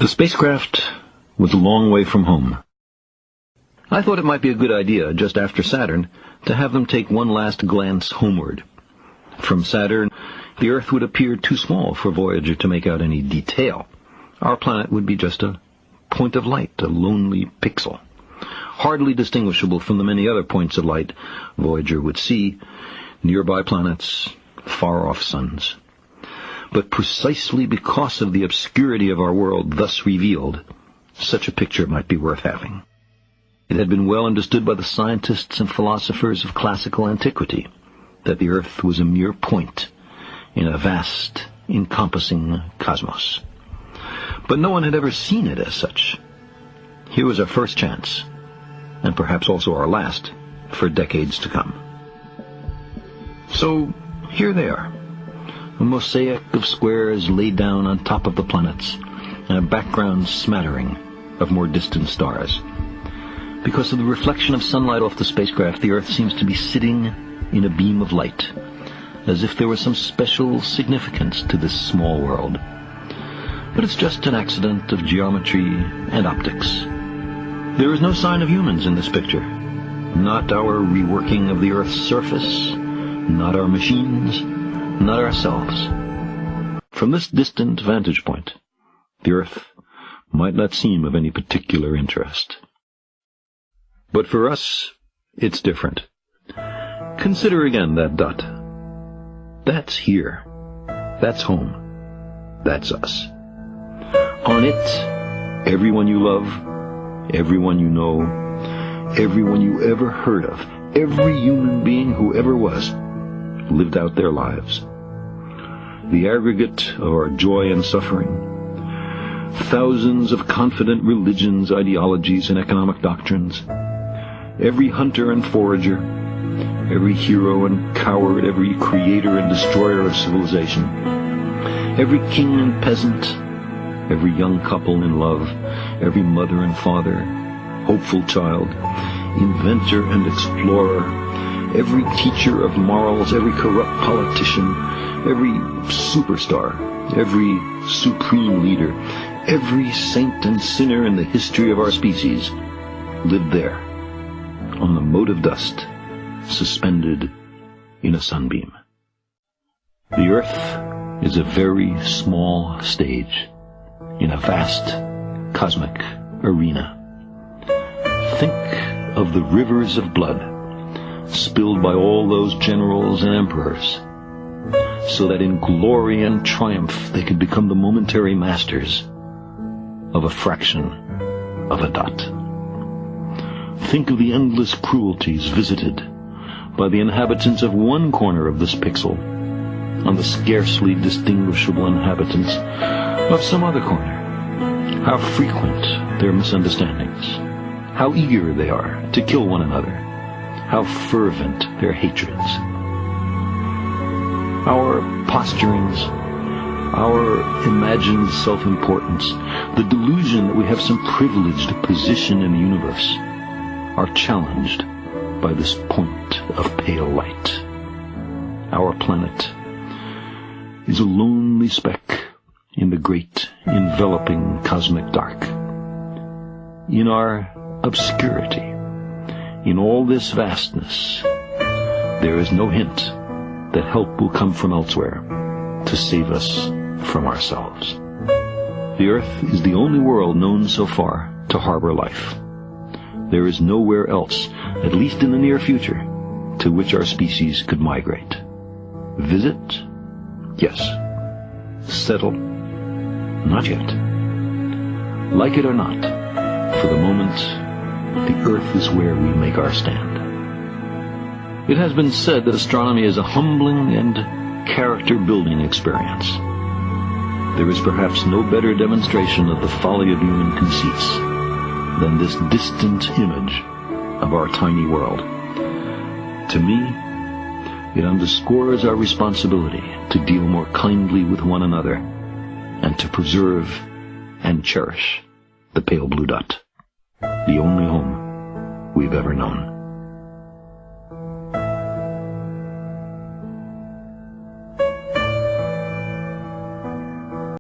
The spacecraft was a long way from home. I thought it might be a good idea, just after Saturn, to have them take one last glance homeward. From Saturn, the Earth would appear too small for Voyager to make out any detail. Our planet would be just a point of light, a lonely pixel, hardly distinguishable from the many other points of light Voyager would see, nearby planets, far-off suns. But precisely because of the obscurity of our world thus revealed, such a picture might be worth having. It had been well understood by the scientists and philosophers of classical antiquity that the Earth was a mere point in a vast, encompassing cosmos. But no one had ever seen it as such. Here was our first chance, and perhaps also our last, for decades to come. So, here they are. A mosaic of squares laid down on top of the planets, and a background smattering of more distant stars. Because of the reflection of sunlight off the spacecraft, the Earth seems to be sitting in a beam of light, as if there was some special significance to this small world. But it's just an accident of geometry and optics. There is no sign of humans in this picture. Not our reworking of the Earth's surface, not our machines, not ourselves. From this distant vantage point, the Earth might not seem of any particular interest. But for us, it's different. Consider again that dot. That's here. That's home. That's us. On it, everyone you love, everyone you know, everyone you ever heard of, every human being who ever was, lived out their lives. The aggregate of our joy and suffering, thousands of confident religions, ideologies, and economic doctrines, every hunter and forager, every hero and coward, every creator and destroyer of civilization, every king and peasant, every young couple in love, every mother and father, hopeful child, inventor and explorer, every teacher of morals, every corrupt politician, every superstar, every supreme leader, every saint and sinner in the history of our species lived there, on the mote of dust, suspended in a sunbeam. The Earth is a very small stage in a vast cosmic arena. Think of the rivers of blood spilled by all those generals and emperors, so that in glory and triumph they could become the momentary masters of a fraction of a dot. Think of the endless cruelties visited by the inhabitants of one corner of this pixel on the scarcely distinguishable inhabitants of some other corner. How frequent their misunderstandings, how eager they are to kill one another, how fervent their hatreds. Our posturings, our imagined self-importance, the delusion that we have some privileged position in the universe, are challenged by this point of pale light. Our planet is a lonely speck in the great enveloping cosmic dark. In our obscurity, in all this vastness, there is no hint that help will come from elsewhere to save us from ourselves. The Earth is the only world known so far to harbor life. There is nowhere else, at least in the near future, to which our species could migrate. Visit? Yes. Settle? Not yet. Like it or not, for the moment, the Earth is where we make our stand. It has been said that astronomy is a humbling and character-building experience. There is perhaps no better demonstration of the folly of human conceits than this distant image of our tiny world. To me, it underscores our responsibility to deal more kindly with one another and to preserve and cherish the pale blue dot, the only home we've ever known.